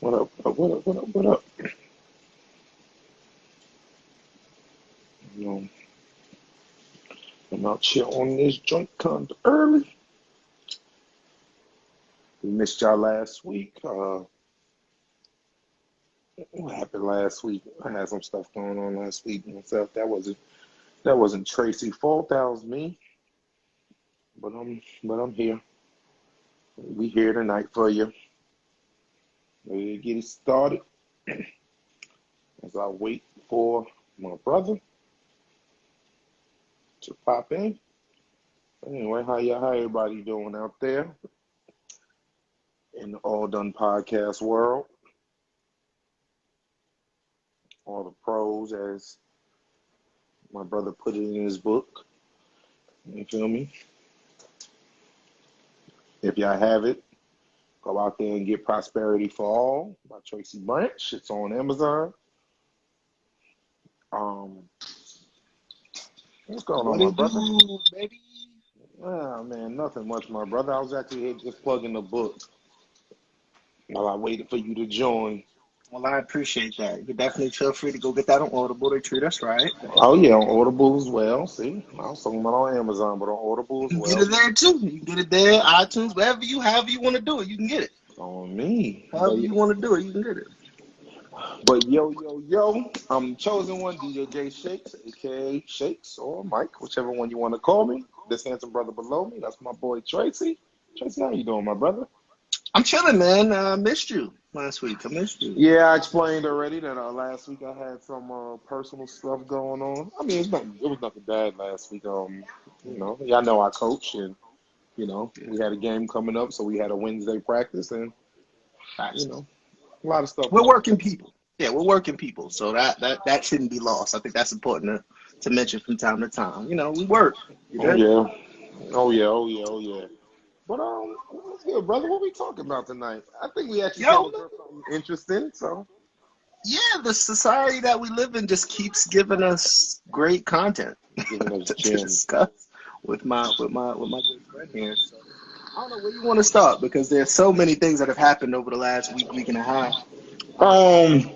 What up? What up? What up? What up? You know, I'm out here on this joint kind of early. We missed y'all last week. What happened last week? I had some stuff going on last week myself. That wasn't Tracy's fault. That was me. But I'm here. We here tonight for you. Ready to get it started as I wait for my brother to pop in. Anyway, how everybody doing out there in the All Done podcast world? All the pros, as my brother put it in his book. You feel me? If y'all have it, go out there and get Prosperity for All by Tracy Branch. It's on Amazon. What's going on, What my it brother? do, baby? Ah, man, nothing much, my brother. I was actually here just plugging the book while I waited for you to join. Well, I appreciate that. You can definitely feel free to go get that on Audible. They treat us right. Oh, yeah, on Audible as well. See, I was talking about on Amazon, but on Audible as You can get well. it there too. You can get it there, iTunes, however you want to do it, you can get it. On me. However you want to do it, you can get it. But yo, I'm chosen one, DJ J Shakes, aka Shakes or Mike, whichever one you want to call me. This handsome brother below me, that's my boy Tracy. Tracy, how you doing, my brother? I'm chilling, man. I missed you last week. I missed you. Yeah, I explained already that last week I had some personal stuff going on. I mean, it was nothing bad last week. Y'all know I coach, and we had a game coming up, so we had a Wednesday practice, and Facts. a lot of stuff We're going on. working people. Yeah, we're working people. So that shouldn't be lost. I think that's important to mention from time to time. We work. You Oh did? yeah, oh yeah. But what's good, brother? What we talking about tonight? I think we actually came Yo, across something interesting. So yeah, the society that we live in just keeps giving us great content giving us to gems. discuss with my good friend here. So I don't know where you want to start because there's so many things that have happened over the last week and a half. Um,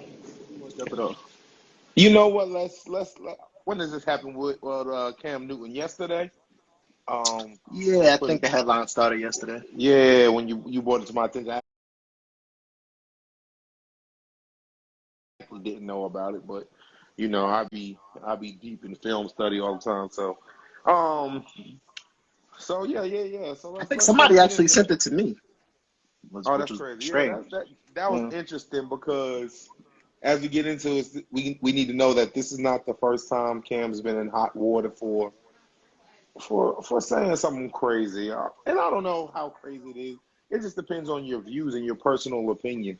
You want to jump it off? you know what? When does this happen with Cam Newton yesterday? Yeah, I But think the headline started yesterday. yeah, when you brought it to my attention, I actually didn't know about it, but I be deep in film study all the time. Um, yeah. So I let's think let's let's somebody get actually into sent that. it to me, Oh, which that's was crazy. Yeah, strange. that was Yeah. interesting because as we get into it, we need to know that this is not the first time Cam's been in hot water for saying something crazy. And I don't know how crazy it is. It just depends on your views and your personal opinion.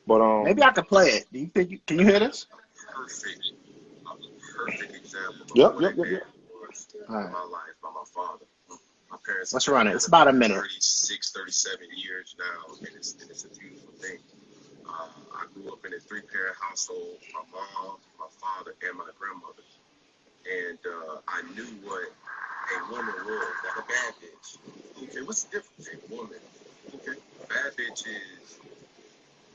But Maybe I could play it. Do you think can you hear this? perfect, perfect example of yep, what yep, a yep, man yep. was All in right. my life by my father. My parents have Let's been run it. It's together about a for minute. 36, 37 years now, and it's a beautiful thing. I grew up in a three-parent household, my mom, my father, and my grandmother. And I knew what a woman was, not a bad bitch. Okay, what's the difference? A woman. Okay, a bad bitch is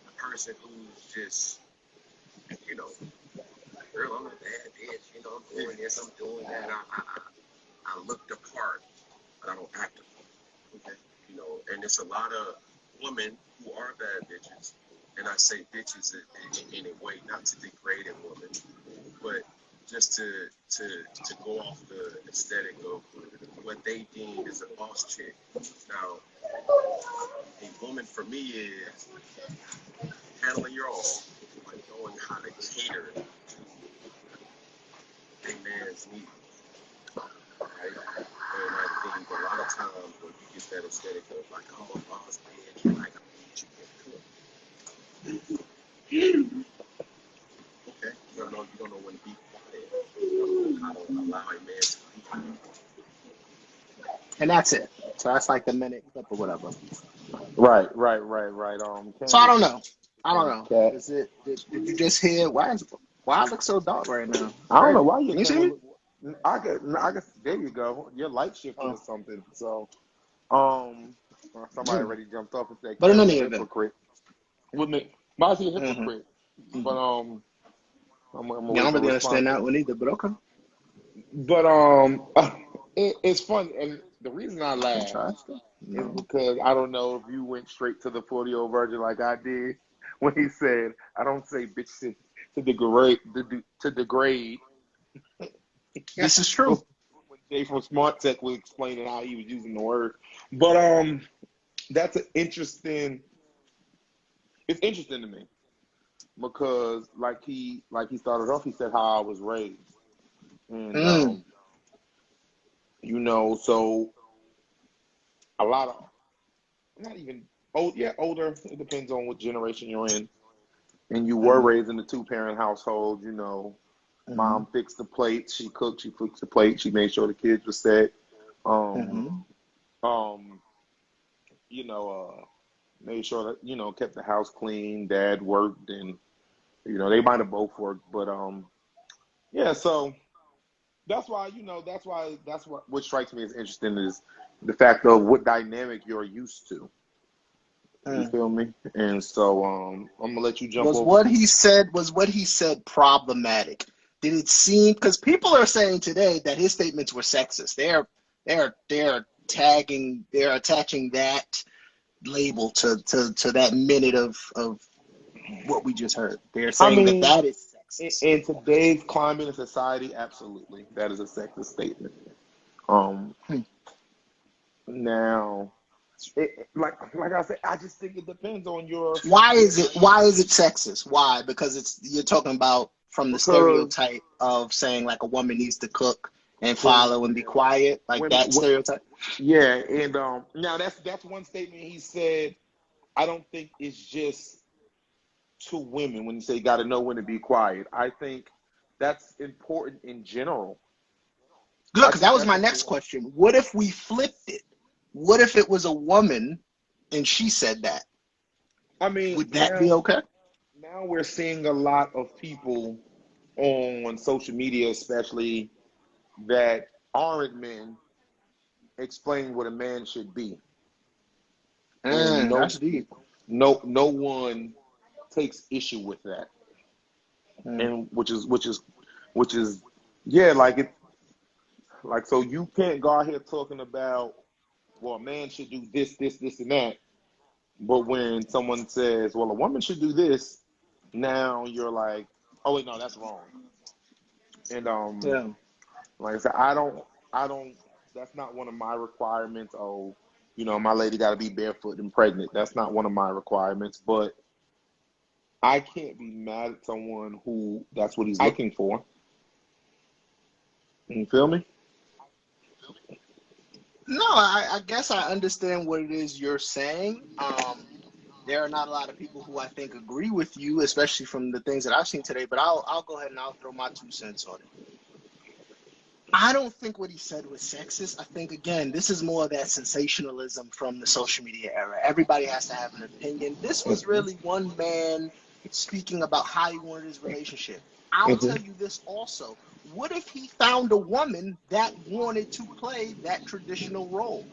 a person who's just, you know, girl, I'm a bad bitch. I'm doing this, I'm doing that. I look the part, but I don't act the part. Okay, and it's a lot of women who are bad bitches, and I say bitches in a way not to degrade a woman, but just to go off the aesthetic of what they deem as a boss chick. Now, a woman for me is handling your own, like knowing how to cater to a man's needs, right? And I think a lot of times when you get that aesthetic of like I'm a boss bitch, like Okay, you don't know when to be quiet. You don't know how to allow a man to be quiet. And that's it. So that's like the minute clip or whatever. Right. So I Candace don't know. I don't know. Cat. Is it? Did you just hear? Why I look so dark right now? I don't know Crazy. why your Can you see camera me? look. I guess there you go. Your light shifted or Oh. something. So, somebody Mm. already jumped off and said But in Cam's a any event. hypocrite. Wouldn't it? Why is he a Mm-hmm. hypocrite? But Mm-hmm. I'm gonna Yeah, I wait don't for a really response. understand that one either. But okay. But it's fun, and the reason I laugh Interesting. is No. because I don't know if you went straight to the 40-year-old virgin like I did when he said, "I don't say bitch to degrade to degrade." This is true. When Jay from Smart Tech was explaining how he was using the word, but that's an interesting. It's interesting to me because like he started off, he said how I was raised, and Mm. so a lot of not even older. It depends on what generation you're in. And you were Mm-hmm. raised in a two-parent household. Mm-hmm. Mom fixed the plate. She cooked. She fixed the plate. She made sure the kids were set. Um, Mm-hmm. um, made sure that kept the house clean. Dad worked, and they might have both worked, but yeah. So that's what strikes me as interesting is the fact of what dynamic you're used to. You Mm. feel me? And so I'm gonna let you jump Was over. what he said problematic? Did it seem, because people are saying today that his statements were sexist. They're attaching that label to that minute of what we just heard. They're I saying that mean, that is in, sexist. in today's climate and society, absolutely, that is a sexist statement. Um, Hmm. Now, like I said, I just think it depends on Why is it sexist? Why? Because you're talking about from the because stereotype of saying like a woman needs to cook and when follow and be quiet, like when, that when stereotype. yeah, and now that's one statement he said. I don't think it's just to women when you say got to know when to be quiet. I think that's important in general. Good, I because that think was that's my next important. question. What if we flipped it? What if it was a woman and she said that? I mean, Would that be okay? now we're seeing a lot of people on social media, especially that aren't men, explain what a man should be, and That's deep. no one takes issue with that, Mm. and which is yeah, like so you can't go out here talking about well a man should do this and that, but when someone says well a woman should do this, now you're like oh wait no that's wrong, and Yeah. like I said I don't that's not one of my requirements. Oh, my lady got to be barefoot and pregnant. That's not one of my requirements, but I can't be mad at someone who that's what he's I looking for. You feel me? No, I guess I understand what it is you're saying. There are not a lot of people who I think agree with you, especially from the things that I've seen today. But I'll go ahead and I'll throw my 2 cents on it. I don't think what he said was sexist. I think again, this is more of that sensationalism from the social media era. Everybody has to have an opinion. This was Hmm. really one man speaking about how he wanted his relationship. I'll Hmm. tell you this also. What if he found a woman that wanted to play that traditional role?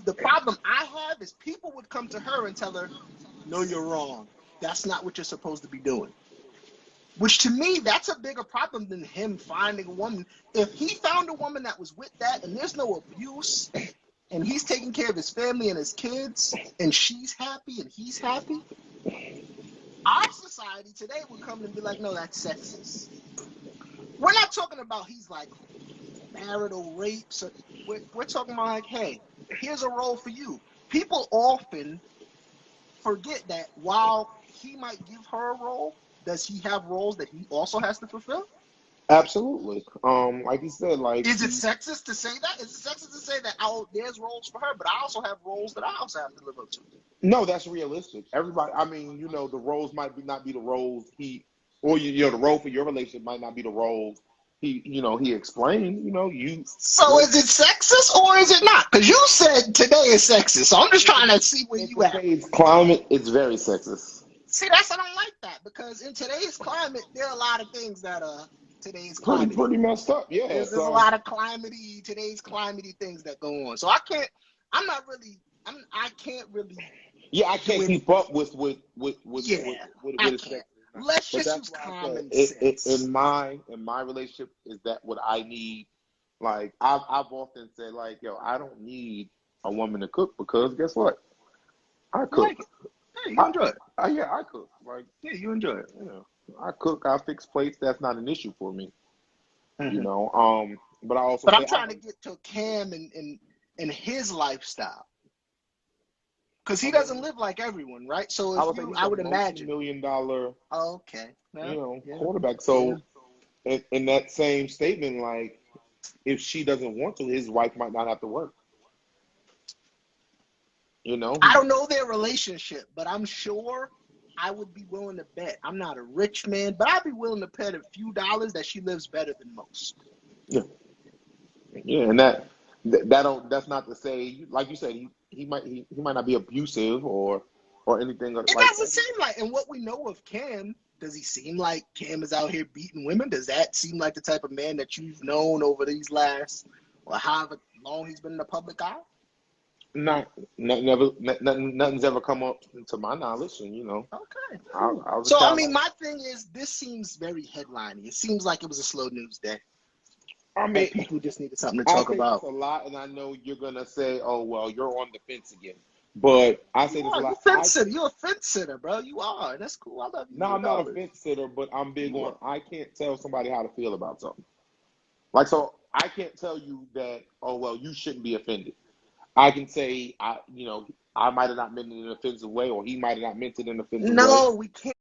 The problem I have is people would come to her and tell her, no, you're wrong. That's not what you're supposed to be doing. Which to me, that's a bigger problem than him finding a woman. If he found a woman that was with that and there's no abuse and he's taking care of his family and his kids and she's happy and he's happy, our society today would come and be like, no, that's sexist. We're not talking about he's like marital rape. So we're talking about like, hey, here's a role for you. People often forget that while he might give her a role, does he have roles that he also has to fulfill? Absolutely. Like you said, like Is it sexist to say that? Is it sexist to say that, oh, there's roles for her, but I also have roles that I also have to live up to? no, that's realistic. Everybody, I mean, the roles might be not be the roles or the role for your relationship might not be the role he explained. So is it sexist or is it not? Because you said today is sexist, so I'm just trying to see where in you at. today's climate, it's very sexist. See, I don't like that, because in today's climate, there are a lot of things that are today's Pretty climate. pretty messed up. Yeah. There's a So lot of today's climatey things that go on. So I can't really yeah, I can't keep up with Yeah, what I it's can't. sexist. Let's But just that's use why I common said sense. in my relationship is that what I need. Like I've often said, like, yo, I don't need a woman to cook because guess what? I You like cook. it? Yeah, you I, enjoy it. yeah, I cook. Like, Yeah, you enjoy it. I cook. I fix plates. That's not an issue for me. Hmm. But I also But say I'm trying to get to Cam and his lifestyle, because he I doesn't mean, live like everyone, right? So I would say he's I a would imagine. multi-million-dollar, Okay. Yeah. Yeah. quarterback. Yeah. So in that same statement, like, if she doesn't want to, his wife might not have to work. I don't know their relationship, but I'm sure I would be willing to bet. I'm not a rich man, but I'd be willing to bet a few dollars that she lives better than most. Yeah, yeah, and that don't that's not to say, like you said, he might not be abusive or anything It like doesn't that. seem like, and what we know of Cam, does he seem like Cam is out here beating women? Does that seem like the type of man that you've known over these last, or however long he's been in the public eye? Never, nothing's ever come up to my knowledge, and Okay, cool. I'll just So, I kind of mean, like. my thing is, this seems very headliney. It seems like it was a slow news day, I and mean, people just need something to I talk say this about. a lot, and I know you're gonna say, "Oh, well, you're on the fence again," but I say You this a are. You lot. fence sitter. You're a fence sitter, bro. You are. And that's cool. I love you No, I'm not a regardless. fence sitter, but I'm big You on. are. I can't tell somebody how to feel about something. Like, so I can't tell you that. Oh, well, you shouldn't be offended. I can say, I might have not meant it in an offensive way, or he might have not meant it in an offensive way. No, we can't.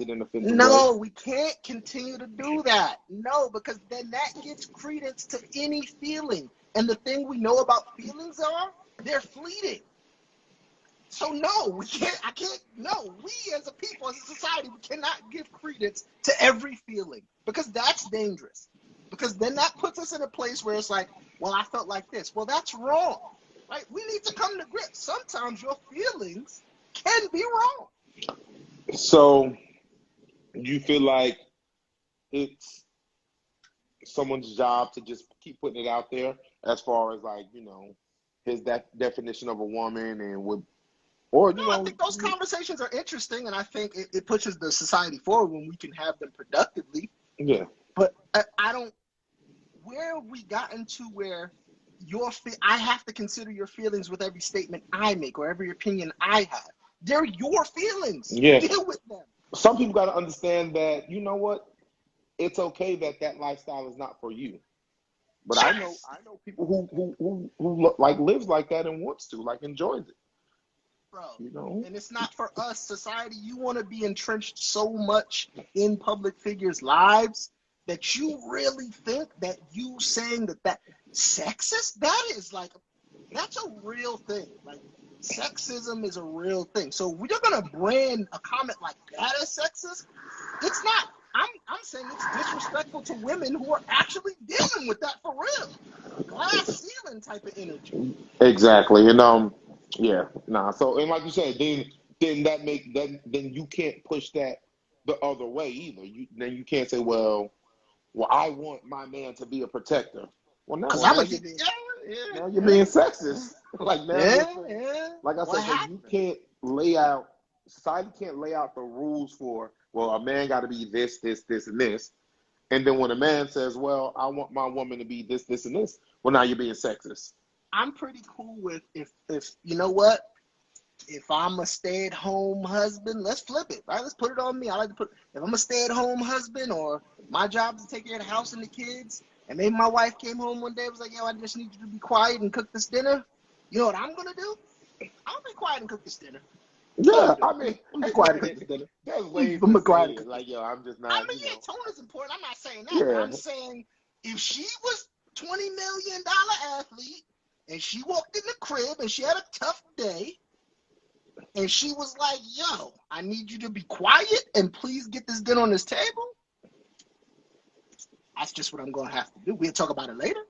In an offensive way. No, we can't continue to do that. No, because then that gives credence to any feeling. And the thing we know about feelings are they're fleeting. So no, we can't. I can't. No, we as a people, as a society, we cannot give credence to every feeling, because that's dangerous. Because then that puts us in a place where it's like, well, I felt like this. Well, that's wrong, right? We need to come to grips. Sometimes your feelings can be wrong. So you feel like it's someone's job to just keep putting it out there, as far as, like, his definition of a woman, and would, or No, I think those conversations are interesting, and I think it pushes the society forward when we can have them productively. yeah. But I don't. Where have we gotten to where I have to consider your feelings with every statement I make or every opinion I have? They're your feelings. Yeah. Deal with them. Some people got to understand that, what, it's okay that that lifestyle is not for you. But Yes. I know people who like lives like that and wants to, like, enjoys it. Bro, and it's not for us, society. You want to be entrenched so much in public figures' lives that you really think that you saying that sexist, that's a real thing. Like, sexism is a real thing. So we're gonna brand a comment like that as sexist. It's not. I'm saying it's disrespectful to women who are actually dealing with that for real. Glass ceiling type of energy. Exactly. And yeah, nah. So and like you said, then that make that then you can't push that the other way either. Then you can't say, well, I want my man to be a protector. Well, Cause no, I'm now gonna you get now you're being sexist. Like now you're yeah. like I What said, 'cause you happened? can't lay out society can't lay out the rules for well, a man got to be this, and this. And then when a man says, well, I want my woman to be this, and this, well, now you're being sexist. I'm pretty cool with if you know what? If I'm a stay-at-home husband, let's flip it, right? Let's put it on me. I like to put if I'm a stay-at-home husband or my job is to take care of the house and the kids, and maybe my wife came home one day and was like, yo, I just need you to be quiet and cook this dinner. You know what I'm gonna do? I'll be quiet and cook this dinner. Yeah, I mean, I'm be quiet and cook this dinner. there's ways I'm to be quiet say and it. cook. Like, yo, I'm just I not, mean, yeah, tone is important. I'm not saying that, but yeah, I'm saying if she was $20 million athlete and she walked in the crib and she had a tough day and she was like, yo, I need you to be quiet and please get this dinner on this table, that's just what I'm going to have to do. We'll talk about it later.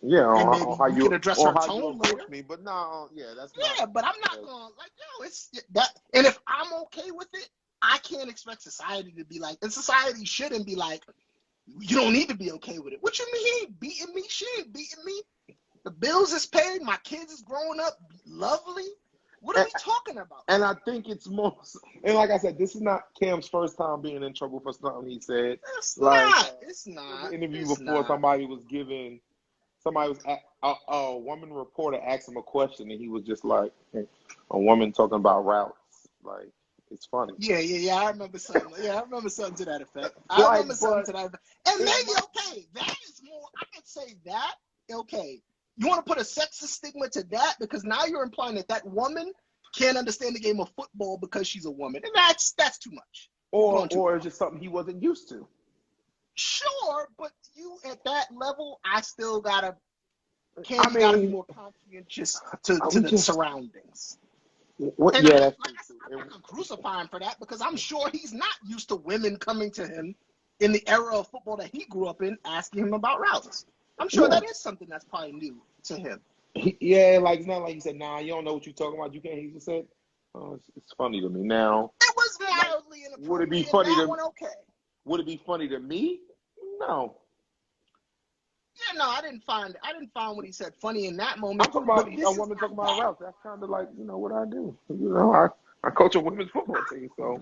yeah, And maybe on how we you can address on her how you tone approach later. me, but no, yeah, that's Yeah, not. but I'm not going to, like, yo, it's that. And if I'm okay with it, I can't expect society to be like, and society shouldn't be like, you don't need to be okay with it. What you mean? He ain't beating me. She ain't beating me. The bills is paid. My kids is growing up lovely. What are we talking about? And I think it's more, and like I said, this is not Cam's first time being in trouble for something he said. It's Like not. It's in not. the interview It's before, not. somebody was a woman reporter asked him a question, and he was just like, a woman talking about routes. Like, it's funny. Yeah. I remember something. Yeah, I remember something to that effect. Like, but And maybe okay, that is more. I could say that. Okay, you want to put a sexist stigma to that because now you're implying that woman can't understand the game of football because she's a woman, and that's too much. or it's just something he wasn't used to. Sure, but you at that level, I still gotta. I mean, gotta be more conscientious to the surroundings. What? And Yeah, that's like I said, true. I'm not gonna crucify him for that because I'm sure he's not used to women coming to him in the era of football that he grew up in, asking him about routes. I'm sure that is something that's probably new to him. Yeah, like it's not like he said, nah, you don't know what you're talking about. You can't. He just said, oh, it's funny to me now. It was mildly inappropriate. Would it be funny to? Okay. Would it be funny to me? No. Yeah, no, I didn't find what he said funny in that moment. I'm talking about a woman talking about routes. That's kind of like what I do. I coach a women's football team, so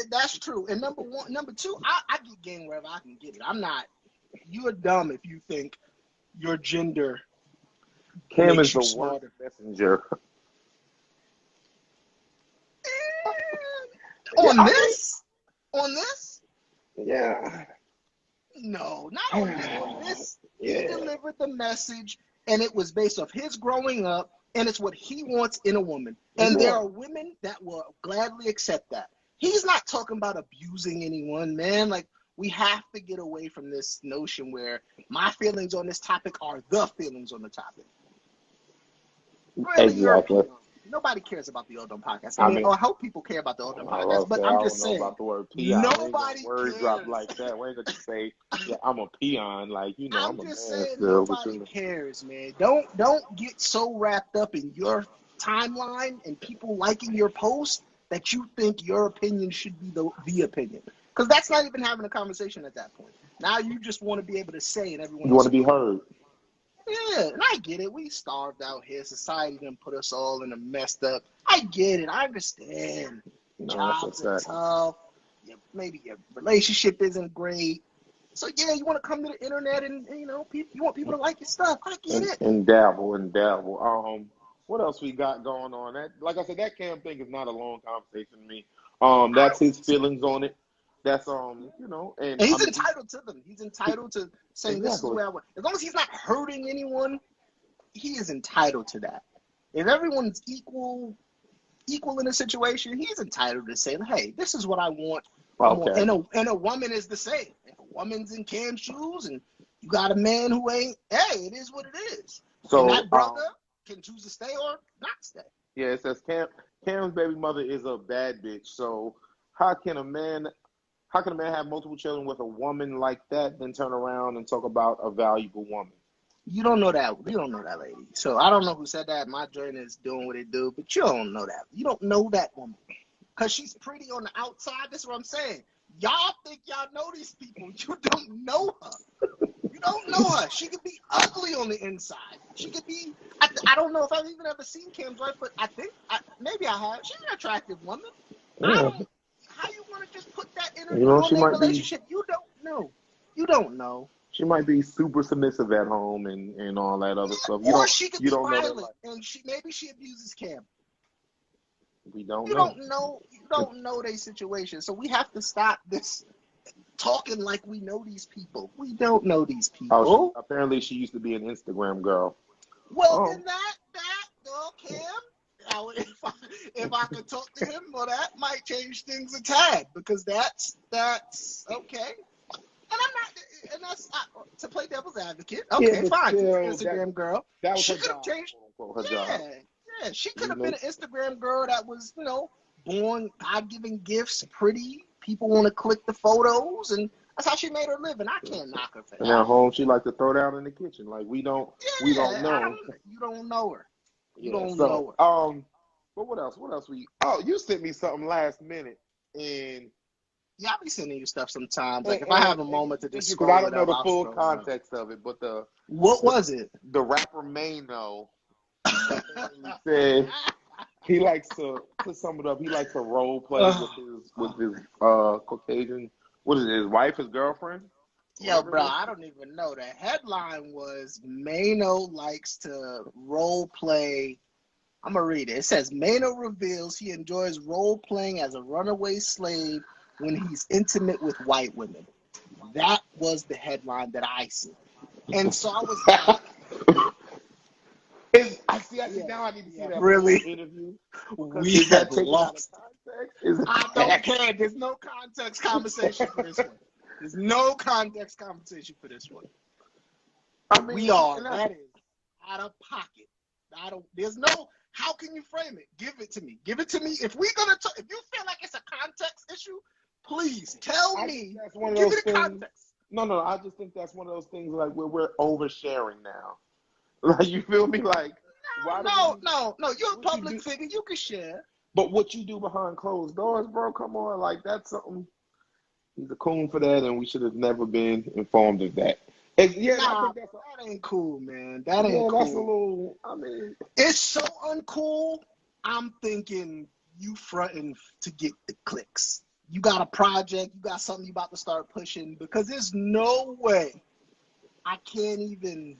that's true. And number two, I get game wherever I can get it. I'm not. You are dumb if you think your gender. Cam is the worst messenger. On this? Yeah. No, not on this. He delivered the message, and it was based off his growing up, and it's what he wants in a woman. And there are women that will gladly accept that. He's not talking about abusing anyone, man. Like, we have to get away from this notion where my feelings on this topic are the feelings on the topic. Really, exactly. Nobody cares about the Odom podcast. I hope people care about the Odom podcast, but I'm just saying. About the word peon. Nobody word cares. drop like that. We ain't gonna say, yeah, I'm a peon. Like, I'm just a man saying still. Nobody cares, man. Don't get so wrapped up in your timeline and people liking your post that you think your opinion should be the opinion. Because that's not even having a conversation at that point. Now you just want to be able to say it. Everyone. You want to be heard. Yeah, and I get it. We starved out here. Society done put us all in a messed up. I get it. I understand. Jobs are tough. Maybe your relationship isn't great. So yeah, you want to come to the internet and you want people to like your stuff. I get it. And dabble. What else we got going on? That, like I said, that Cam thing is not a long conversation to me. That's his feelings on it. That's and he's entitled to them. He's entitled to saying this is the way I want. As long as he's not hurting anyone, he is entitled to that. If everyone's equal in a situation, he's entitled to say, "Hey, this is what I want." Okay. And a woman is the same. If a woman's in Cam's shoes, and you got a man who ain't, hey, it is what it is. So and that brother can choose to stay or not stay. Yeah, it says Cam's baby mother is a bad bitch. So how can a man How can a man have multiple children with a woman like that, then turn around and talk about a valuable woman? You don't know that. You don't know that lady. So I don't know who said that. My journey is doing what it do, but you don't know that. You don't know that woman because she's pretty on the outside. That's what I'm saying. Y'all think y'all know these people. You don't know her. You don't know her. She could be ugly on the inside. She could be. I don't know if I've even ever seen Kim's wife, but I think maybe I have. She's an attractive woman. I Yeah. don't. How you want to just put that in You know, on she their might be. relationship? You don't know. You don't know. She might be super submissive at home and all that other stuff. Or she could You be don't know that. violent, and maybe she abuses Cam. We don't You know. don't know. You don't know their situation. So we have to stop this talking like we know these people. We don't know these people. Oh, apparently she used to be an Instagram girl. Well, then that girl Cam. If I could talk to him, well, that might change things a tad because that's okay. And that's to play devil's advocate. Okay, Yeah, fine. still, She's an Instagram girl. That was She her could have job, changed. quote, unquote, her job. Yeah, she could have been an Instagram girl that was, born God-given gifts, pretty. People want to click the photos, and that's how she made her living. I can't knock her for that. And at home, she like to throw down in the kitchen. Like we don't know. You don't know her. You don't know her. But what else? You sent me something last minute, and yeah, I'll be sending you stuff sometimes. Like if I have a moment to just scroll, I don't know the full context of it, but what was it? The rapper Mano said he likes to sum it up. He likes to role play with his Caucasian. What is it? His wife, his girlfriend? Yo, bro, I don't even know. The headline was Mano likes to role play. I'm going to read it. It says, Mano reveals he enjoys role playing as a runaway slave when he's intimate with white women. That was the headline that I see. And so I was like, now I need to see that really? Interview. We have lost. I don't care. There's no context conversation for this one. There's no context conversation for this one. I mean, that is out of pocket. There's no, how can you frame it? Give it to me. Give it to me. If we're going to, if you feel like it's a context issue, please tell me. Give me the context. No, I just think that's one of those things like where we're oversharing now. Like, you feel me? Like, no. You're a public figure. You can share. But what you do behind closed doors, bro, come on. Like, that's something. He's a coon for that, and we should have never been informed of that. And, that ain't cool, man. That ain't cool. That's a little, it's so uncool. I'm thinking you fronting to get the clicks. You got a project, you got something you about to start pushing, because there's no way I can't even.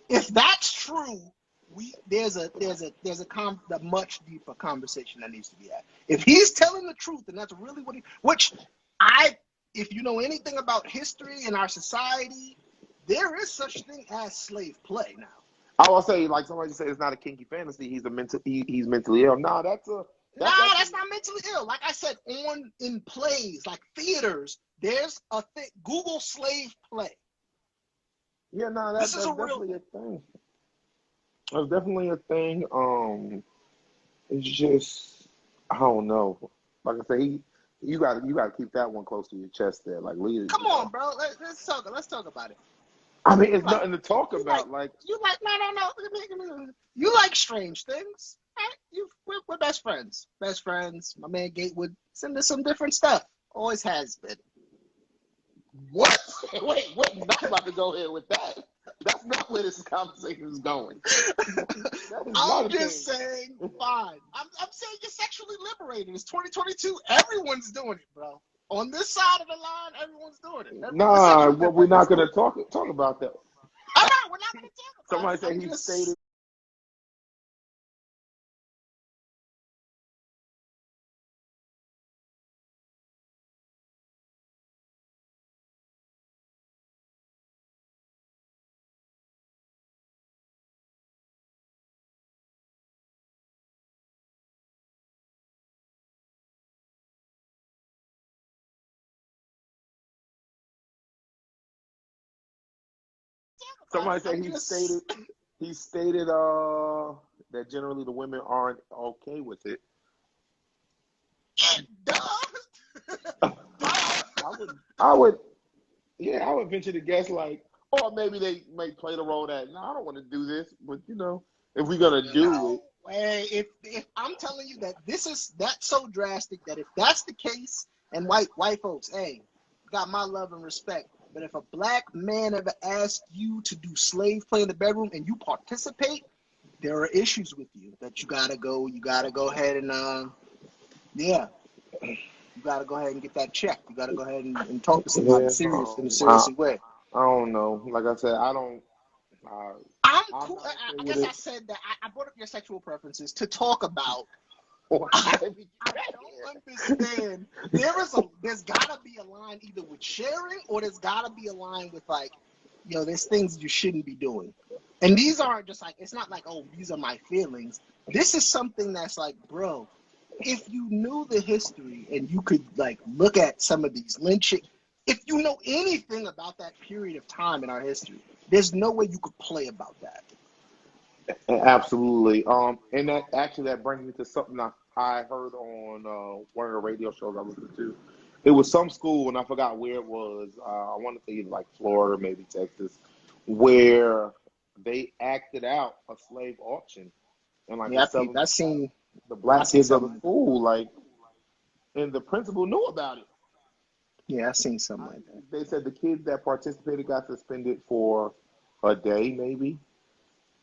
If that's true, there's a much deeper conversation that needs to be had. If he's telling the truth, and that's really if you know anything about history in our society, there is such thing as slave play now. I will say, like somebody said, it's not a kinky fantasy. He's mentally ill. No, that's not mentally ill. Like I said, in plays, like theaters, there's a thing. Google slave play. Yeah, no, that's definitely a thing. That's definitely a thing. It's just, I don't know. Like I say, you got to keep that one close to your chest there. Like, leave it. Come on, bro. Let's talk about it. I mean, it's nothing to talk about. No. You like strange things, right? We're best friends. Best friends. My man Gatewood send us some different stuff. Always has been. What? Wait, we're not about to go here with that. That's not where this conversation is going. I'm just saying, fine. I'm saying you're sexually liberated. It's 2022. Everyone's doing it, bro. On this side of the line, everyone's doing it. We're not going to talk about that. All right, we're not going to talk about it. Somebody said he stated. Somebody said he stated that generally the women aren't okay with it. Duh. I would, yeah, I would venture to guess like, or maybe they may play the role that, no, I don't want to do this, but if we're gonna do it, Hey, if I'm telling you that that's so drastic that if that's the case, and white folks, hey, got my love and respect. But if a black man ever asks you to do slave play in the bedroom and you participate, there are issues with you that you gotta go ahead and yeah, you gotta go ahead and get that checked. You gotta go ahead and talk to somebody yeah, in a serious way. I don't know. Like I said, I don't. I'm I'm cool. not I okay guess with I it. said that I brought up your sexual preferences to talk about. Or I don't understand. There's gotta be a line either with sharing or there's gotta be a line with like, there's things you shouldn't be doing. And these aren't just like, it's not like, oh, these are my feelings. This is something that's like, bro, if you knew the history and you could like look at some of these lynching, if you know anything about that period of time in our history, there's no way you could play about that. Absolutely. And that brings me to something I heard on one of the radio shows I listened to. It was some school, and I forgot where it was. I want to say either like Florida, maybe Texas, where they acted out a slave auction, and like Yeah, the black I seen kids of the something like that. school, like, and the principal knew about it. Yeah, I seen something like that. They said the kids that participated got suspended for a day, maybe,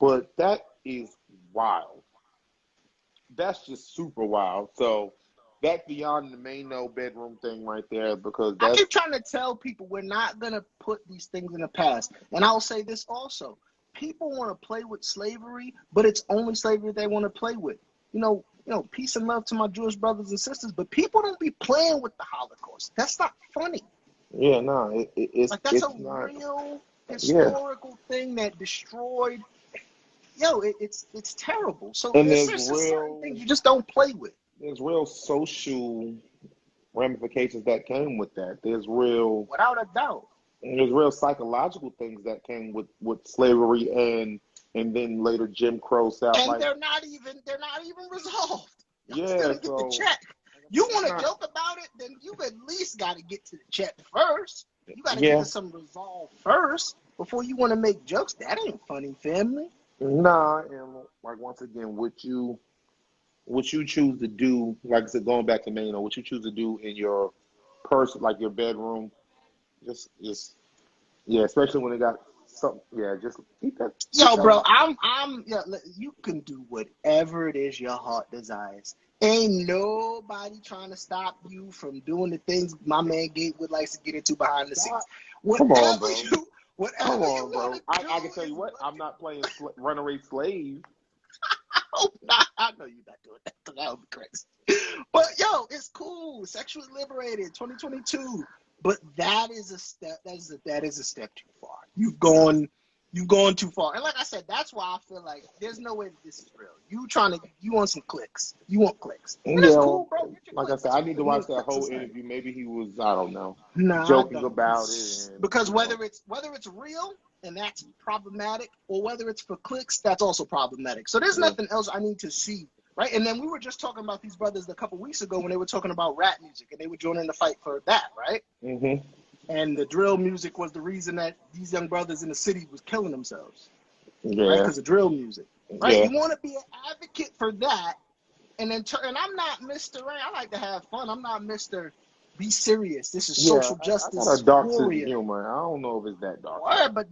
but that is wild. That's just super wild. So that's beyond the main no bedroom thing right there because I keep that's trying to tell people we're not going to put these things in the past. And I'll say this also. People want to play with slavery, but it's only slavery they want to play with. Peace and love to my Jewish brothers and sisters, but people don't be playing with the Holocaust. That's not funny. yeah, no, Like, that's a it's not. real Yeah, historical thing that destroyed. It's terrible. So and there's just certain things you just don't play with. there's real social ramifications that came with that. Without a doubt. There's real psychological things that came with slavery and then later Jim Crow South. And Like, they're not even resolved. Y'all still yeah, didn't get the so check. You it's want to not. joke about it, then you at least got to get to the check first. You got to get Yeah, to some resolve first before you want to make jokes. That ain't funny, family. nah, and like once again, what you choose to do, like I said, going back to Maine, what you choose to do in your person, like your bedroom, just yeah, especially when it got something, yeah, just keep Yo, that. bro, you can do whatever it is your heart desires. Ain't nobody trying to stop you from doing the things my man Gatewood likes to get into behind the scenes. Come on, Whatever bro. you, Come whatever you on, want bro. to I do can tell is you what, what I'm you. not playing runaway slave. Hope not. I know you're not doing that. That would be crazy. But yo, it's cool. Sexually liberated, 2022. But that is a step. That is a step too far. You've gone too far. And like I said, that's why I feel like there's no way that this is real. You want some clicks. You want clicks. And that's Yeah, cool, bro. Get your like I clicks. said, That's I cool. need to You know, watch that clicks whole is nice. interview. Maybe he was, I don't know, Nah, I joking don't. about it, and Because whether it's real and that's problematic, or whether it's for clicks, that's also problematic. So there's yeah, nothing else I need to see, right? And then we were just talking about these brothers a couple weeks ago when they were talking about rap music and they were joining the fight for that, right? mhm, And the drill music was the reason that these young brothers in the city was killing themselves, right? yeah, Because of drill music, right? yeah, You want to be an advocate for that, and I'm not Mr. Ray. I like to have fun. I'm not Mr. Be serious. This is yeah. social I got a justice dark sense of warrior. humor. I don't know if it's that dark though. Word, but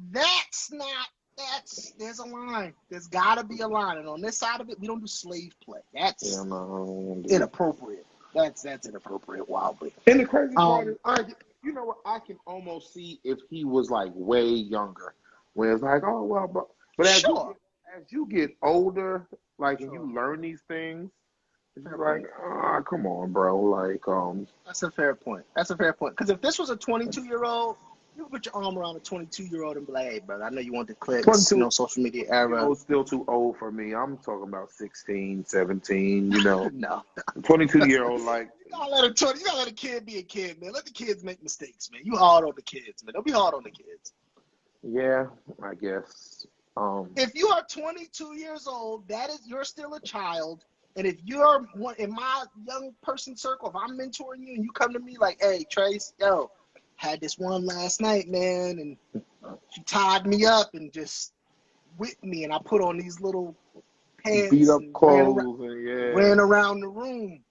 there's a line. There's gotta be a line. And on this side of it, we don't do slave play. Yeah, That's no, I don't wanna do it. inappropriate. That's inappropriate wildly. And the crazy part is, All right. you know what? I can almost see if he was like way younger, where it's like, oh well, but Sure. as you get older, like and Sure. you learn these things, it's Fair just like, point. come on, bro. Like, That's a fair point. That's a fair point. Because if this was a 22-year-old, you put your arm around a 22-year-old and be like, hey, brother, I know you want the clicks, 22 social media year era. old still too old for me. I'm talking about 16, 17, you know. No. 22-year-old, like, You gotta let a kid be a kid, man. Let the kids make mistakes, man. You hard on the kids, man. Don't be hard on the kids. yeah, I guess. If you are 22 years old, you're still a child. And if you're in my young person circle, if I'm mentoring you and you come to me like, hey, Trace, yo, had this one last night, man, and she tied me up and just whipped me, and I put on these little pants Beat up and clothes and ran around the room.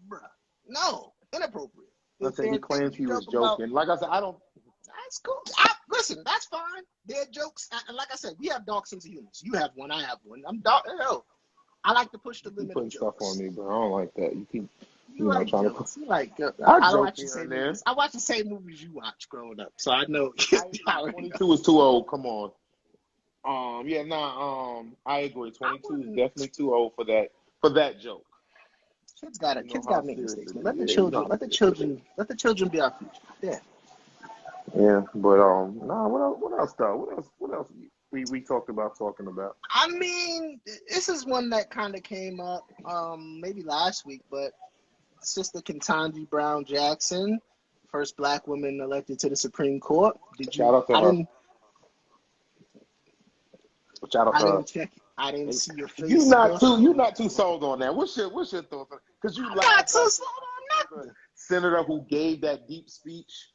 Bruh, no, inappropriate. I think he claims he was joking. Like I said, I don't. That's cool. Listen, that's fine. They're jokes. And like I said, we have dark sense of humor. You have one, I have one. I'm dark. Hell, I like to push the limit. You putting stuff on me, bro. I don't like that. You keep. You like trying jokes. You like jokes. I watch the same movies. I watch the same movies you watch growing up, so I know. 22 is too old. Come on. I agree. 22 is definitely too old for that joke. Kids got make mistakes. Man. Let the children be our future. Yeah. Yeah, but what else though? What else we talked about talking about? I mean, this is one that kind of came up maybe last week, but Sister Ketanji Brown Jackson, first black woman elected to the Supreme Court. Shout out to her. I didn't see your face. You're not too sold on that. What's your thoughts? Because you not too sold on nothing. Senator who gave that deep speech.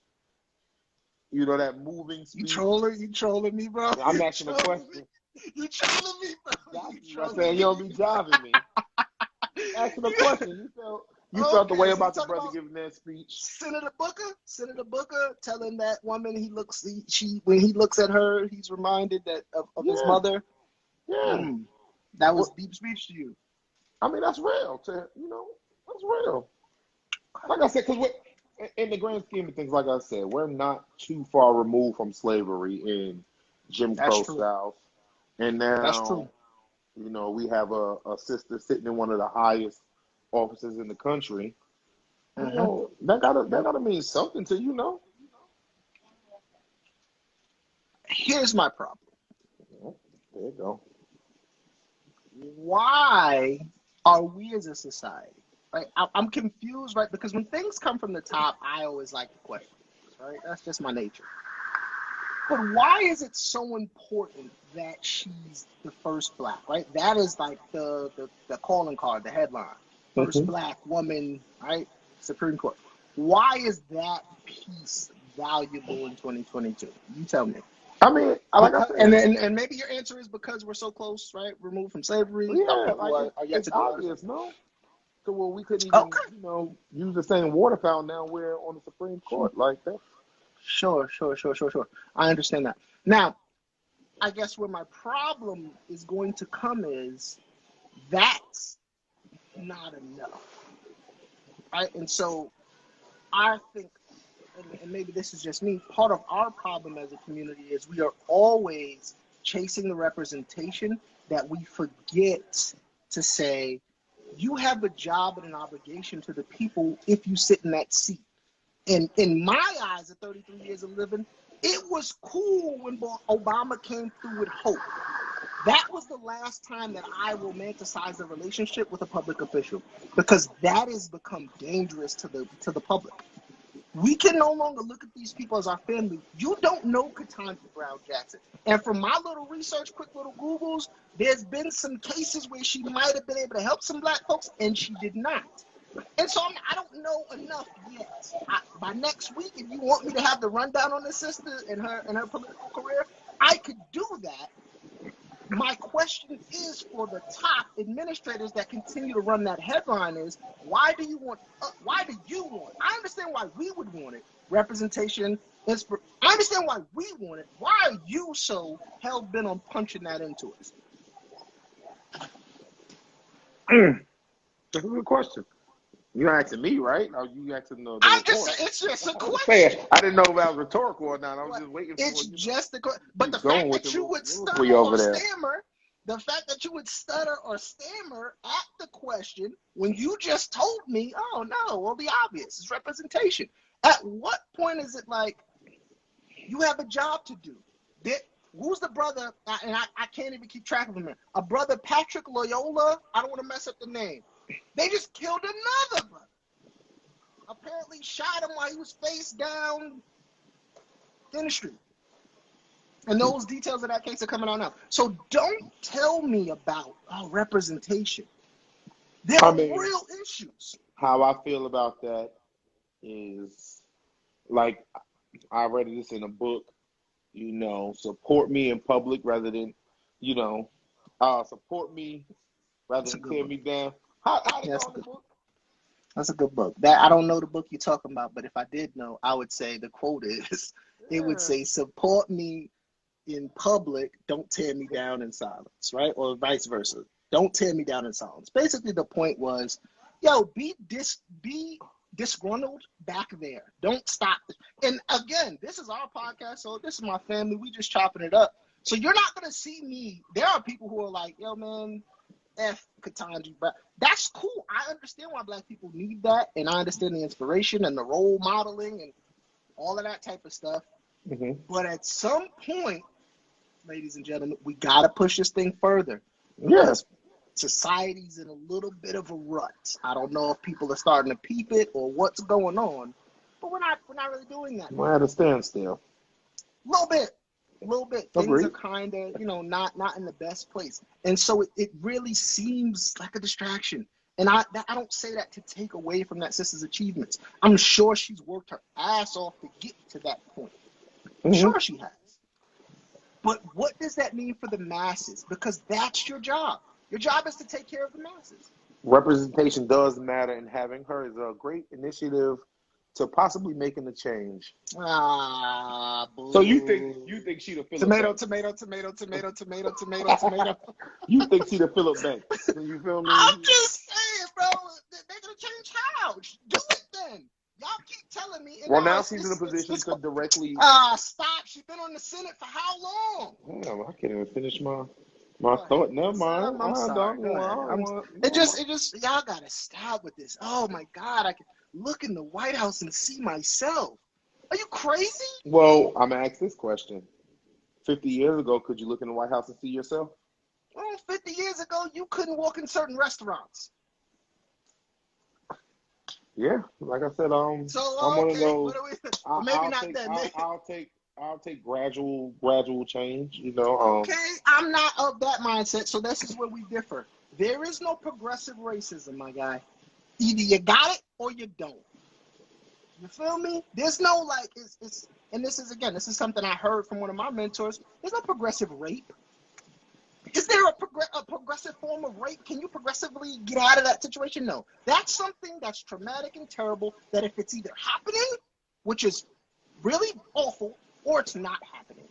You know, that moving speech. You trolling me, bro. I'm asking a question. You trolling me, bro. I'm saying you don't be jiving me. Asking a question. You felt the way about the brother giving that speech. Senator Booker telling that woman when he looks at her, he's reminded that of his mother. Yeah. That was deep speech to you. I mean, that's real. That's real. Like I said, because in the grand scheme of things, like I said, we're not too far removed from slavery in Jim Crow South. And now, that's true. You know, we have a sister sitting in one of the highest offices in the country. You know, that gotta mean something to you, know. Here's my problem. There you go. Why are we as a society? Right, I'm confused, right? Because when things come from the top, I always like to question, right? That's just my nature. But why is it so important that she's the first black, right? That is like the calling card, the headline. First black woman, right? Supreme Court. Why is that piece valuable in 2022? You tell me. I mean, like I said, and maybe your answer is because we're so close, right? Removed from slavery. Yeah, it's obvious, no? So we couldn't even, use the same water fountain now we're on the Supreme Court like that. Sure. I understand that. Now, I guess where my problem is going to come is that's not enough, right? And so I think, and maybe this is just me, part of our problem as a community is we are always chasing the representation that we forget to say, you have a job and an obligation to the people if you sit in that seat. And in my eyes, at 33 years of living, it was cool when Obama came through with hope. That was the last time that I romanticized a relationship with a public official, because that has become dangerous to the public. We can no longer look at these people as our family. You don't know Ketanji Brown Jackson. And from my little research, quick little Googles, there's been some cases where she might have been able to help some black folks, and she did not. And so I don't know enough yet. By next week, if you want me to have the rundown on this sister and her political career, I could do that. My question is for the top administrators that continue to run that headline is, why do you want, I understand why we would want it, representation, I understand why we want it. Why are you so hell-bent on punching that into us? That's a good question. You're asking me, right? Or you asking the I'm just saying, it's just a question. I didn't know if that was rhetorical or not. I was just waiting for it's just a question. But the fact that you would stutter or stammer at the question when you just told me, oh no, well, the obvious is representation. At what point is it like you have a job to do? Who's the brother? And I can't even keep track of him. A brother, Patrick Loyola. I don't want to mess up the name. They just killed another brother. Apparently shot him while he was face down in the street. And those details of that case are coming out now. So don't tell me about representation. There are real issues. How I feel about that is like I read this in a book, support me in public rather than, you know, support me rather That's a than good tear book. me down. How they Yeah, that's a call the good. book? That's a good book. That I don't know the book you're talking about, but if I did know, I would say the quote is, it would Yeah. say, "Support me in public, don't tear me down in silence," right? Or vice versa. Don't tear me down in silence. Basically, the point was, yo, be disgruntled back there. Don't stop. And again, this is our podcast, so this is my family. We just chopping it up. So you're not gonna see me. There are people who are like, yo, man, F Katanji, but that's cool. I understand why black people need that, and I understand the inspiration and the role modeling and all of that type of stuff. Hmm. But at some point, ladies and gentlemen, we got to push this thing further Yeah. because society's in a little bit of a rut. I don't know if people are starting to peep it or what's going on, but we're not really doing that no I'm at a more. standstill. A little bit. Things are Agreed. kind of, not in the best place, and so it really seems like a distraction. And I don't say that to take away from that sister's achievements. I'm sure she's worked her ass off to get to that point. I'm Hmm. sure she has. But what does that mean for the masses? Because that's your job. Your job is to take care of the masses. Representation does matter, and having her is a great initiative to possibly making a change. Ah, So you think boo. she'd Philip Tomato, Banks? tomato, tomato, tomato, tomato, tomato, tomato. You think she'd Philip Banks? You feel I'm me? just saying, bro. They're gonna change how? Do it then. Y'all keep telling me, and Well, now now it's she's in a position it's to directly. stop. She's been on the Senate for how long? Damn, I can't even finish my Go ahead, thought. Never please. mind. I'm I sorry. don't Go want. I ahead. don't want. It Never mind. just y'all gotta stop with this. Oh my God, I can look in the White House and see myself. Are you crazy? Well, I'm gonna ask this question. 50 years ago, could you look in the White House and see yourself? Well, 50 years ago, you couldn't walk in certain restaurants. Yeah, like I said, So I'm one of okay, those. what are we? I, Maybe I'll not take. then. I'll take gradual change. Okay, I'm not of that mindset, so this is where we differ. There is no progressive racism, my guy. Either you got it or you don't. You feel me? There's no like it's and this is something I heard from one of my mentors. There's no progressive rape. Is there a progressive form of rape? Can you progressively get out of that situation? No. That's something that's traumatic and terrible that if it's either happening, which is really awful, or it's not happening.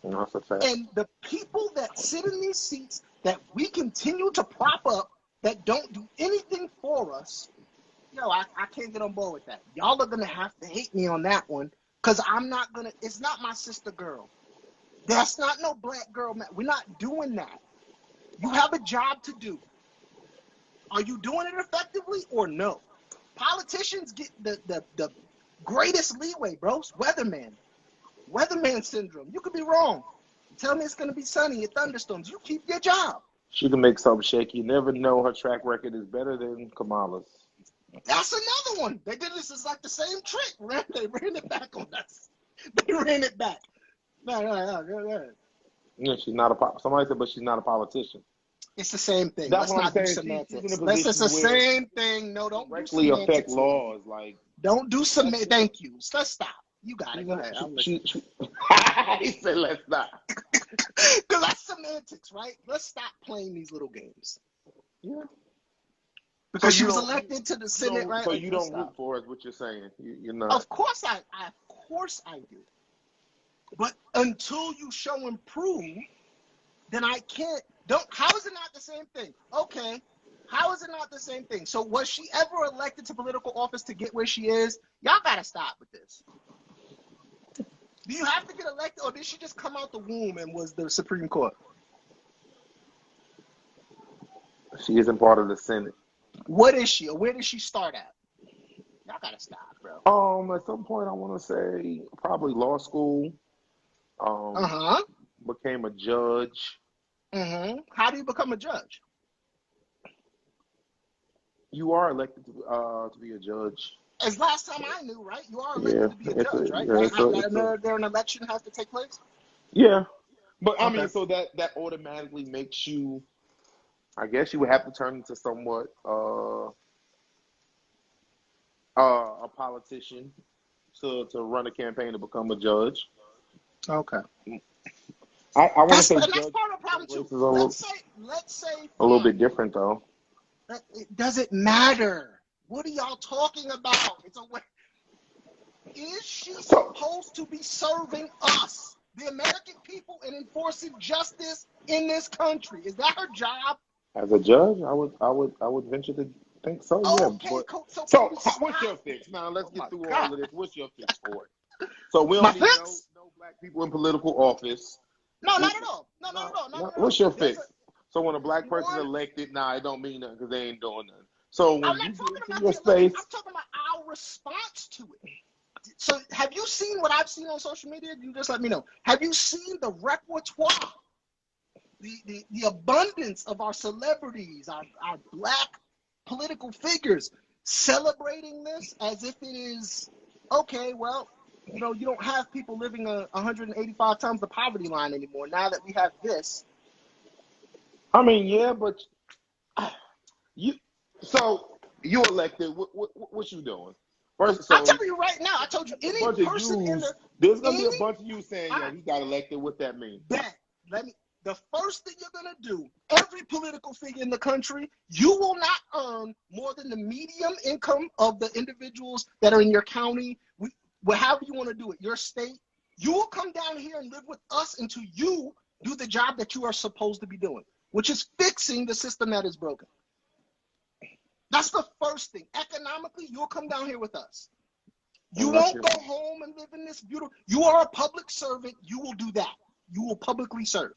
That's a fact. And the people that sit in these seats that we continue to prop up that don't do anything for us, I can't get on board with that. Y'all are going to have to hate me on that one because it's not my sister girl. That's not no black girl. We're not doing that. You have a job to do. Are you doing it effectively or no? Politicians get the greatest leeway, bro. Weatherman syndrome. You could be wrong. Tell me it's going to be sunny and thunderstorms. You keep your job. She can make something shaky. You never know. Her track record is better than Kamala's. That's another one. They did this. It's like the same trick. They ran it back on us. They ran it back. No. Yeah, she's not somebody said, but she's not a politician. It's the same thing. That's Let's what I'm not do saying. She's in a semantics. position It's the where same thing. No, don't do directly affect semantics. laws. Like, Don't do semantics. Thank you. Let's stop. You got it. Go ahead. I'm listening. he said, let's stop. Because that's semantics, right? Let's stop playing these little games. Yeah. Because So she you was don't- elected to the Senate, right? So Like, you let's don't root stop. for us, what you're saying. You're not. Of course I do. But until you show and prove, then I can't. How is it not the same thing? Okay. How is it not the same thing? So was she ever elected to political office to get where she is? Y'all gotta stop with this. Do you have to get elected, or did she just come out the womb and was the Supreme Court? She isn't part of the Senate. What is she, or where did she start at? Y'all gotta stop, bro. At some point, I want to say probably law school. Became a judge. How do you become a judge? You are elected to be a judge. As last time I knew, right? You are elected to be a judge, right? There an election has to take place? Yeah. But I Okay. mean, so that automatically makes you, I guess you would have to turn into somewhat a politician to run a campaign to become a judge. Okay. I want to say That's judge part of the problem too. race is Let's say a little bit different though. It doesn't matter. What are y'all talking about? It's a way. Is she supposed to be serving us, the American people, and enforcing justice in this country? Is that her job? As a judge, I would venture to think so. Yeah. Okay, But, cool. so what's your fix? Now let's get through all of this. What's your fix for it? So we don't need no black people in political office. No, not at all. Not at all. What's your fix? So when a black person elected, it don't mean nothing because they ain't doing nothing. So when you get into your space, I'm talking about our response to it. So have you seen what I've seen on social media? You just let me know. Have you seen the repertoire, the abundance of our celebrities, our black political figures celebrating this as if it is okay? Well, you don't have people living 185 times the poverty line anymore. Now that we have this. I mean, yeah, but you elected. What you doing? First, I'll tell you right now. I told you any person there's gonna be a bunch of you saying, "Yeah, he got elected." What that mean? The first thing you're gonna do, every political figure in the country, you will not earn more than the median income of the individuals that are in your county, however you want to do it, your state. You will come down here and live with us until you do the job that you are supposed to be doing, which is fixing the system that is broken. That's the first thing. Economically, you'll come down here with us. You won't go home and live in this beautiful. You are a public servant. You will do that. You will publicly serve.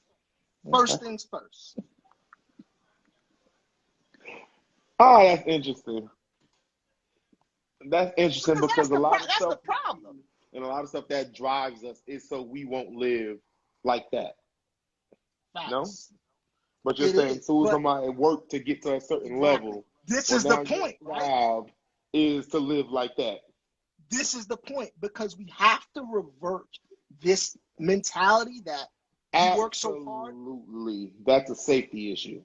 First things first. Oh, that's interesting. That's interesting because a lot of stuff. That's the problem. And a lot of stuff that drives us is so we won't live like that. Facts. No? But you're saying so somebody work to get to a certain level. This is the point, right? Job is to live like that. This is the point because we have to revert this mentality that we work so hard. Absolutely. That's a safety issue.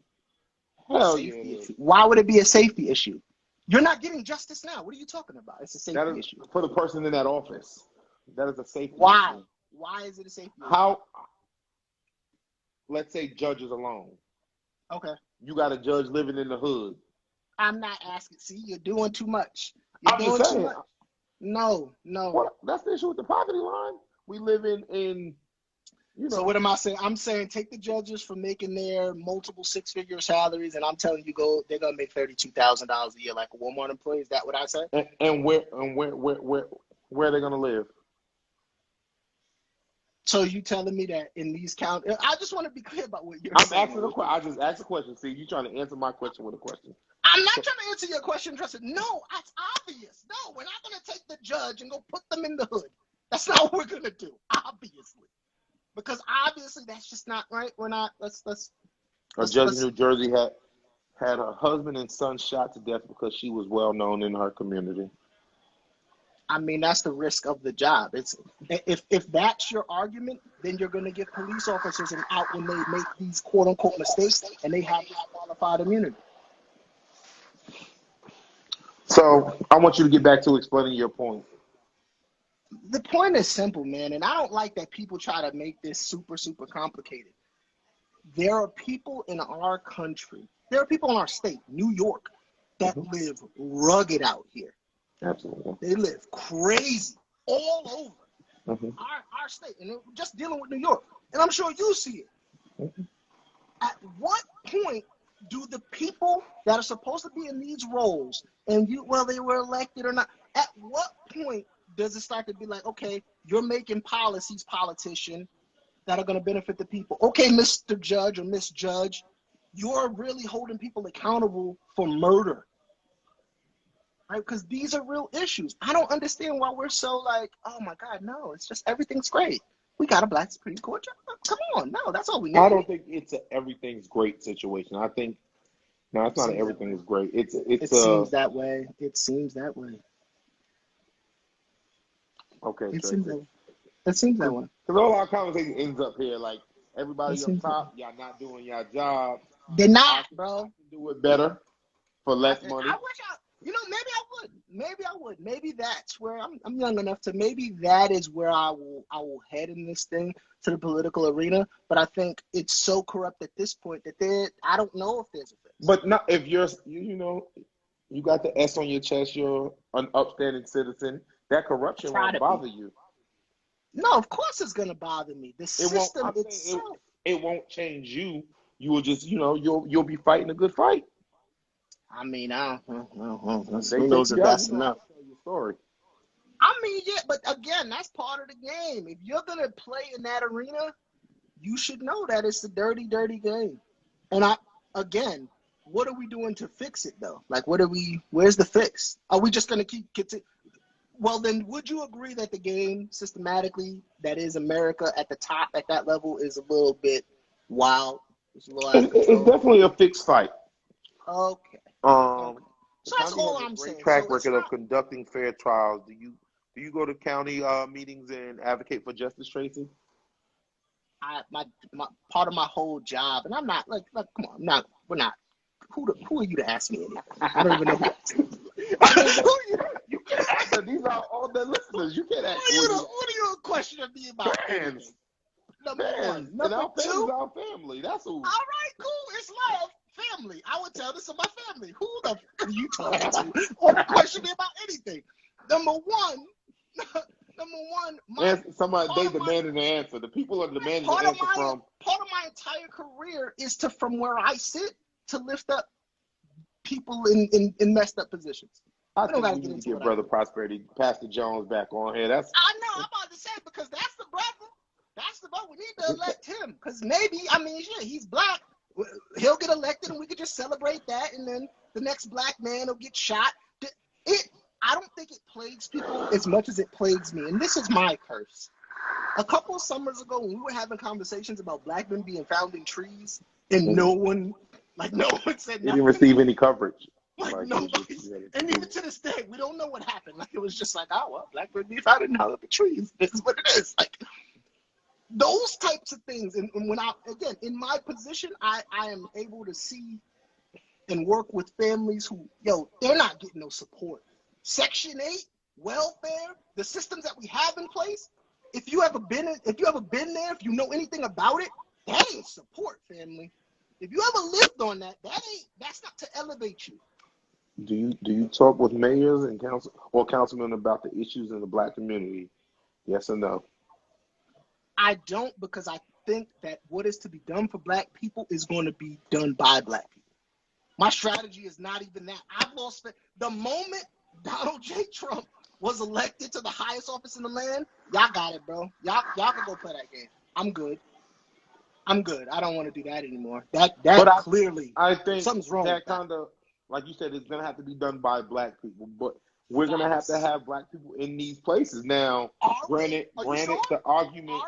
Hell yeah. Why would it be a safety issue? You're not getting justice now. What are you talking about? It's a safety issue. For the person in that office. That is a safety issue. Why is it a safety issue? Let's say judges alone. Okay. You got a judge living in the hood. I'm not asking. See, you're doing too much. I'm just saying. No. Well, that's the issue with the poverty line. We live in. So what am I saying? I'm saying take the judges from making their multiple six-figure salaries, and I'm telling you, they're gonna make $32,000 a year like a Walmart employee. Is that what I say? And where are they gonna live? So you telling me that in these counties? I just want to be clear about what you're saying. I just asked a question. See, you trying to answer my question with a question. I'm not trying to answer your question, Tristan. No, that's obvious. No, we're not gonna take the judge and go put them in the hood. That's not what we're gonna do. Obviously. Because obviously that's just not right. We're not. A judge in New Jersey had her husband and son shot to death because she was well known in her community. I mean, that's the risk of the job. It's if that's your argument, then you're going to give police officers an out when they make these quote unquote mistakes and they have qualified immunity. So I want you to get back to explaining your point. The point is simple, man, and I don't like that people try to make this super, super complicated. There are people in our country, there are people in our state, New York, that live rugged out here. Absolutely. They live crazy all over our state, and just dealing with New York. And I'm sure you see it. At what point do the people that are supposed to be in these roles, and whether they were elected or not, at what point does it start to be like, okay, you're making policies, politician, that are going to benefit the people? Okay, Mr. Judge or Miss Judge, you're really holding people accountable for murder, right? Because these are real issues. I don't understand why we're so like, oh my God, no, it's just everything's great. We got a black Supreme Court. Come on, no, that's all we need. I don't think it's a everything's great situation. I think, no, it's not everything is great. It seems that way. It seems that way. Okay. It seems that way. Because all our conversation ends up here. Like, everybody up top, y'all not doing your job. They're not, bro. Do it better for less money. I wish maybe I would. maybe I would. Maybe that's where I'm young enough to. Maybe that is where I will head in this thing, to the political arena. But I think it's so corrupt at this point that I don't know if there's a fix. But not if you got the S on your chest. You're an upstanding citizen. That corruption won't bother you. No, of course it's gonna bother me. The system itself. It won't change you. You will just, you'll be fighting a good fight. I mean, who knows if that's enough. Tell your story. I mean, yeah, but again, that's part of the game. If you're gonna play in that arena, you should know that it's a dirty, dirty game. And again, what are we doing to fix it though? Like, where's the fix? Are we just gonna keep well, then would you agree that the game systematically, that is America at the top, at that level, is a little bit wild? It's a little out of control? It's definitely a fixed fight. Okay. So that's all I'm saying. Great track record of conducting fair trials. Do you go to county meetings and advocate for justice, Tracy? My part of my whole job, and I'm not like come on, we're not. Who are you to ask me anything? I don't even know who to ask. You can't ask them. These are all the listeners. You can't ask them. What are you questioning me about? Fans. Number one. Number Number two. Our family. That's who. All right, cool. It's love. Family. I would tell this to my family. Who the f are you talking to? Or question me about anything? Number one. They demanded an answer. The people are demanding an answer from. Part of my entire career is from where I sit, to lift up people in messed up positions. I think we need to get Brother Prosperity, Pastor Jones, back on here. I know. I'm about to say, because that's the brother. That's the brother. We need to elect him, because maybe, he's black. He'll get elected, and we could just celebrate that, and then the next black man will get shot. I don't think it plagues people as much as it plagues me, and this is my curse. A couple of summers ago, when we were having conversations about black men being found in trees, and no one said nothing. They didn't receive any coverage. Like nobody. And even to this day, we don't know what happened. Like, it was just like, oh, well, black men being found in the trees. This is what it is. Like, those types of things. And when in my position, I am able to see and work with families who, they're not getting no support. Section 8, welfare, the systems that we have in place, if you ever been there, if you know anything about it, that ain't support, family. If you ever lived on that's not to elevate you. Do you talk with mayors and councilmen about the issues in the black community? Yes or no? I don't, because I think that what is to be done for black people is going to be done by black people. My strategy is not even that. I've lost the moment Donald J. Trump was elected to the highest office in the land. Y'all got it, bro. Y'all can go play that game. I'm good. I don't want to do that anymore. Clearly, I think something's wrong. That kind of, like you said, it's gonna have to be done by black people. But we're gonna have to have black people in these places now. Granted, the argument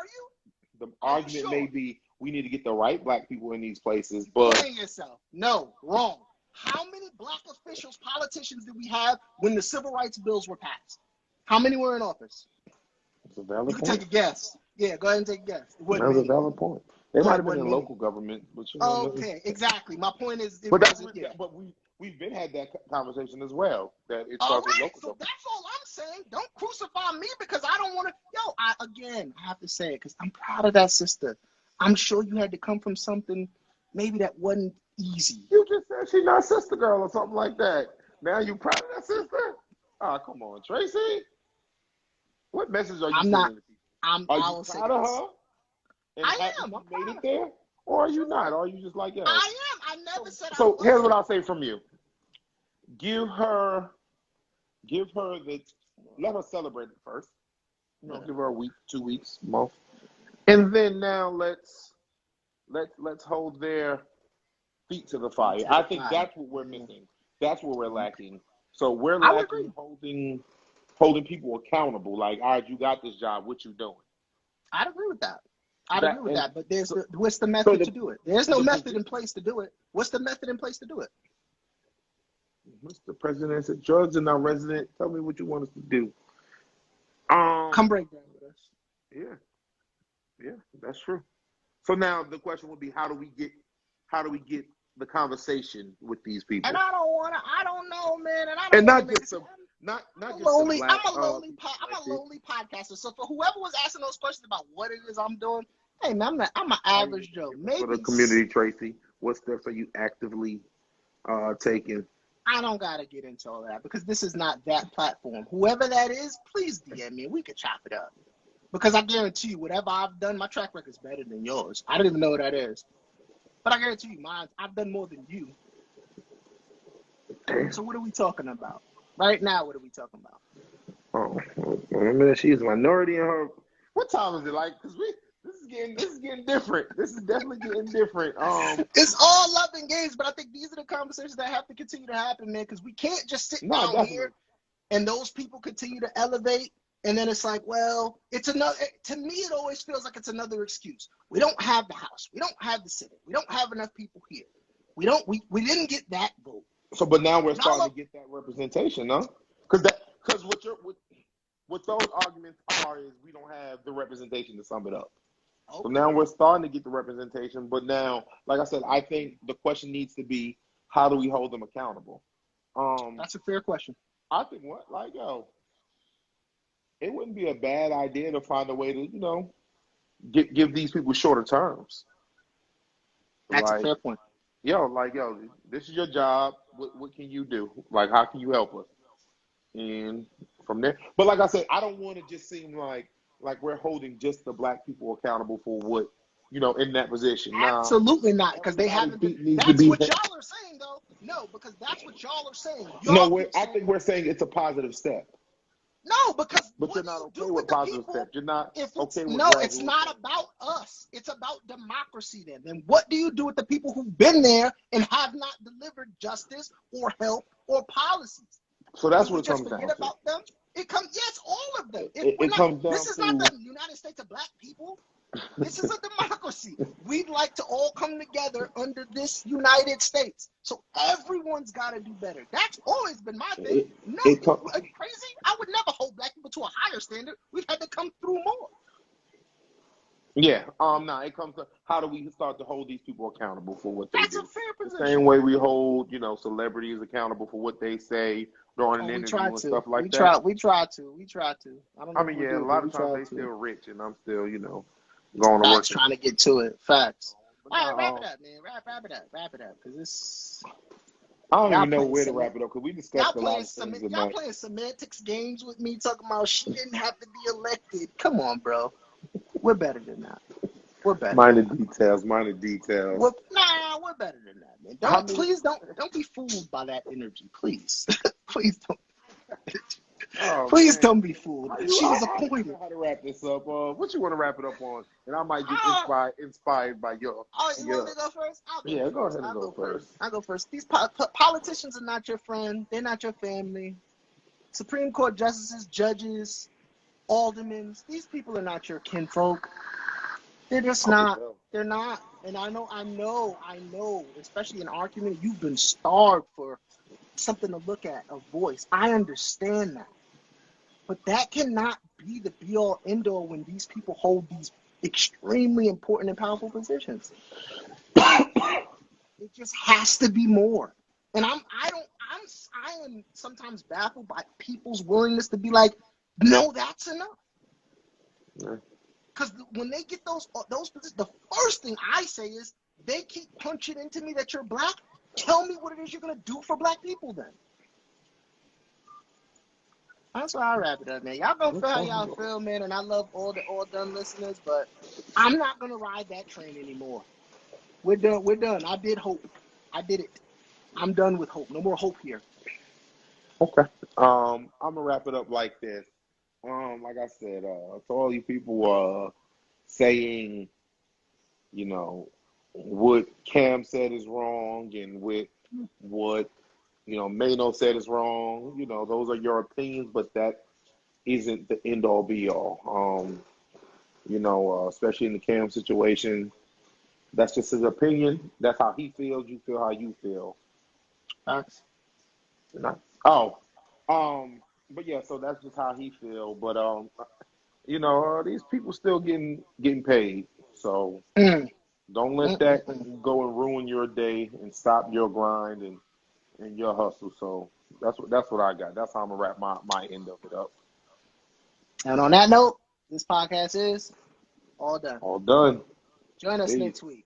may be we need to get the right black people in these places. But explain yourself. No, wrong. How many black officials, politicians did we have when the civil rights bills were passed? How many were in office? It's a valid point. You can take a guess. Yeah, go ahead and take a guess. That's a valid point. They might have been in local government, but okay, exactly. My point is, but we've been had that conversation as well. That it's all right. Local so government. That's all I'm saying. Don't crucify me because I don't want to. I have to say it because I'm proud of that sister. I'm sure you had to come from something maybe that wasn't easy. You just said she's not sister girl or something like that. Now you proud of that sister? Oh, come on, Tracy. What message are you sending to people? Are you proud of her? And I am. You made it there? Or are you not? Or are you just like, yeah? I am. I never said so here's what I'll say from you. Give her let her celebrate it first. Give her a week, 2 weeks, month. And then now let's hold their feet to the fire. I think that's what we're missing. That's what we're lacking. So we're lacking holding people accountable. Like, all right, you got this job. What you doing? I'd agree with that. But what's the method to do it? There's no method in place to do it. What's the method in place to do it? Mr. President said, "Judge and our resident, tell me what you want us to do." Come break down with us. Yeah, that's true. So now the question would be, how do we get the conversation with these people? And I don't know, man. not I'm just the black. I'm a lonely podcaster. So for whoever was asking those questions about what it is I'm doing, hey man, I'm an average Joe. For the Maybe community, Tracy, what steps are you actively taking? I don't gotta get into all that because this is not that platform. Whoever that is, please DM me and we could chop it up. Because I guarantee you, whatever I've done, my track record is better than yours. I don't even know what that is. But I guarantee you, I've done more than you. Damn. So what are we talking about? Right now, what are we talking about? Oh, remember she's a minority in her. What time is it? Like, cause this is getting different. This is definitely getting different. It's all love and games, but I think these are the conversations that have to continue to happen, man. Because we can't just sit down definitely. here and those people continue to elevate, and then it's like, well, it's another. To me, it always feels like it's another excuse. We don't have the House. We don't have the Senate. We don't have enough people here. We didn't get that vote. So, but now we're starting to get that representation, no? Because what those arguments are is we don't have the representation to sum it up. Okay. So now we're starting to get the representation, but now, like I said, I think the question needs to be, how do we hold them accountable? That's a fair question. I think it wouldn't be a bad idea to find a way to, give these people shorter terms. That's a fair point. This is your job. What can you do? Like, how can you help us? And from there, but like I said, I don't want to just seem like we're holding just the black people accountable for what, in that position. Absolutely not, because they haven't. That's what y'all are saying, though. No, because that's what y'all are saying. I think we're saying it's a positive step. No, because but you're not okay with positive steps. You're not okay with. No, it's not about us. It's about democracy. Then what do you do with the people who've been there and have not delivered justice or help or policies? So that's what it comes down to. About them? It comes. Yes, all of them. Comes down this is not the United States of black people. This is a democracy. We'd like to all come together under this United States. So everyone's got to do better. That's always been my thing. Are you crazy? I would never hold black people to a higher standard. We've had to come through more. Yeah. It comes to how do we start to hold these people accountable for what they do? That's a fair position. The same way we hold, celebrities accountable for what they say during an interview and stuff like that. We try to. I mean, a lot of times they still rich, and I'm still, going to work. Trying to get to it. Facts. All right, wrap it up, man. Wrap it up. Because this. I don't even know where to wrap it up because we discussed a lot of things. Y'all playing semantics games with me, talking about she didn't have to be elected. Come on, bro. We're better than that. We're better. Minor details. We're better than that, man. Please don't be fooled by that energy. Please. Please don't. Please don't be fooled. She was appointed. How to wrap this up? What you want to wrap it up on? And I might get inspired by your. Oh, you want me to go first? Go ahead and go first. I'll go first. These politicians are not your friend. They're not your family. Supreme Court justices, judges, aldermen. These people are not your kinfolk. They're just not. They're not. And I know. Especially in argument, you've been starved for something to look at, a voice. I understand that. But that cannot be the be-all, end-all when these people hold these extremely important and powerful positions. It just has to be more. And I am sometimes baffled by people's willingness to be like, no, that's enough. Because when they get those positions, the first thing I say is, they keep punching into me that you're black. Tell me what it is you're going to do for black people then. That's why I wrap it up, man. Y'all gonna feel how y'all feel, man, and I love all the all done listeners, but I'm not gonna ride that train anymore. We're done. I did hope. I did it. I'm done with hope. No more hope here. Okay. I'm gonna wrap it up like this. Like I said, to all you people saying, what Cam said is wrong and what Mano said is wrong. Those are your opinions, but that isn't the end all be all. Especially in the Cam situation, that's just his opinion. That's how he feels. You feel how you feel. Thanks. But yeah, so that's just how he feel. But these people still getting paid. So don't let that go and ruin your day and stop your grind and and your hustle. So that's what I got. That's how I'm gonna wrap my end of it up. And on that note, this podcast is all done. All done. Join us Peace. next week.